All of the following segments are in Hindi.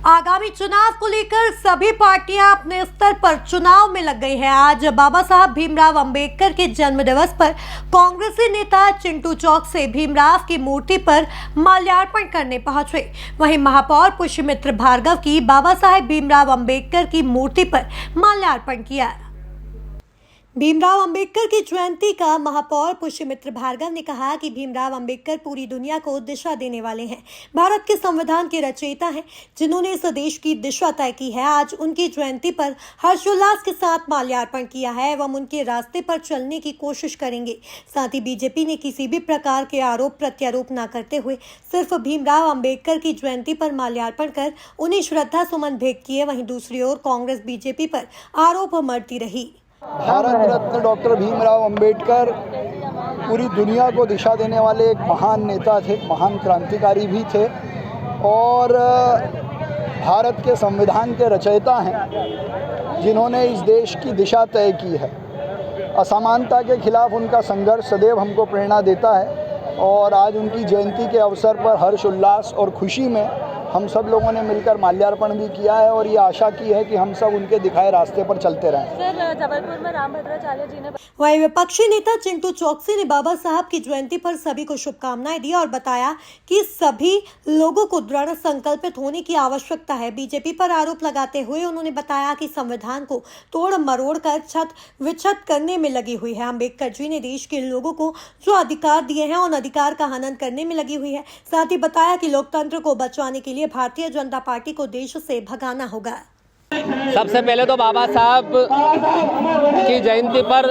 आगामी चुनाव को लेकर सभी पार्टियां अपने स्तर पर चुनाव में लग गई हैं। आज बाबा साहब भीमराव अंबेडकर के जन्म दिवस पर कांग्रेसी नेता चिंटू चौक से भीमराव की मूर्ति पर माल्यार्पण करने पहुंचे। वहीं महापौर पुष्यमित्र भार्गव की बाबा साहब भीमराव अंबेडकर की मूर्ति पर माल्यार्पण किया। भीमराव अंबेडकर की जयंती का महापौर पुष्यमित्र भार्गव ने कहा कि भीमराव अंबेडकर पूरी दुनिया को दिशा देने वाले हैं। भारत के संविधान के रचयिता हैं, जिन्होंने इस देश की दिशा तय की है। आज उनकी जयंती पर हर्षोल्लास के साथ माल्यार्पण किया है एवं उनके रास्ते पर चलने की कोशिश करेंगे। साथ ही बीजेपी ने किसी भी प्रकार के आरोप प्रत्यारोप न करते हुए सिर्फ भीमराव अंबेडकर की जयंती पर माल्यार्पण कर उन्हें श्रद्धा सुमन भेंट किए। वहीं दूसरी ओर कांग्रेस बीजेपी पर आरोप मढ़ती रही। भारत रत्न डॉक्टर भीमराव अंबेडकर पूरी दुनिया को दिशा देने वाले एक महान नेता थे, महान क्रांतिकारी भी थे और भारत के संविधान के रचयिता हैं, जिन्होंने इस देश की दिशा तय की है। असमानता के खिलाफ उनका संघर्ष सदैव हमको प्रेरणा देता है और आज उनकी जयंती के अवसर पर हर्ष उल्लास और खुशी में हम सब लोगों ने मिलकर माल्यार्पण भी किया है और ये आशा की है कि हम सब उनके दिखाए रास्ते पर चलते रहें। सर, जबलपुर में रामभद्राचार्य जी ने वहीं विपक्षी नेता चिंटू चौकसी ने बाबा साहब की जयंती पर सभी को शुभकामनाएं दी और बताया कि सभी लोगों को दृढ़ संकल्पित होने की आवश्यकता है। बीजेपी पर आरोप लगाते हुए उन्होंने बताया कि संविधान को तोड़ मरोड़ कर छत विछत करने में लगी हुई है। अम्बेडकर जी ने देश के लोगों को जो अधिकार दिए हैं उन अधिकार का हनन करने में लगी हुई है। साथ ही बताया कि लोकतंत्र को बचाने के लिए भारतीय जनता पार्टी को देश से भगाना होगा। सबसे पहले तो बाबा साहब की जयंती पर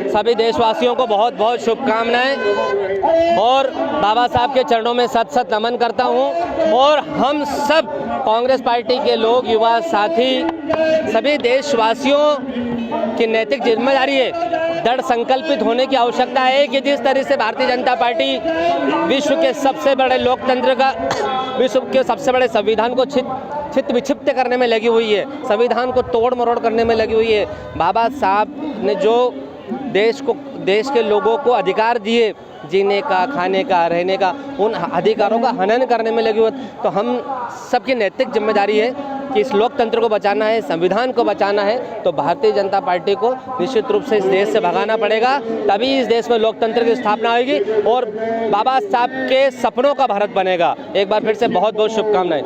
सभी देशवासियों को बहुत बहुत शुभकामनाएं और बाबा साहब के चरणों में सत सत नमन करता हूं। और हम सब कांग्रेस पार्टी के लोग, युवा साथी, सभी देशवासियों की नैतिक जिम्मेदारी है, दृढ़ संकल्पित होने की आवश्यकता है कि जिस तरह से भारतीय जनता पार्टी विश्व के सबसे बड़े लोकतंत्र का, विश्व के सबसे बड़े संविधान को छित विक्षिप्त करने में लगी हुई है, संविधान को तोड़ मरोड़ करने में लगी हुई है। बाबा साहब ने जो देश के लोगों को अधिकार दिए, जीने का, खाने का, रहने का, उन अधिकारों का हनन करने में लगी हुई। तो हम सबकी नैतिक जिम्मेदारी है कि इस लोकतंत्र को बचाना है, संविधान को बचाना है। तो भारतीय जनता पार्टी को निश्चित रूप से इस देश से भगाना पड़ेगा, तभी इस देश में लोकतंत्र की स्थापना होगी और बाबा साहब के सपनों का भारत बनेगा। एक बार फिर से बहुत बहुत शुभकामनाएं।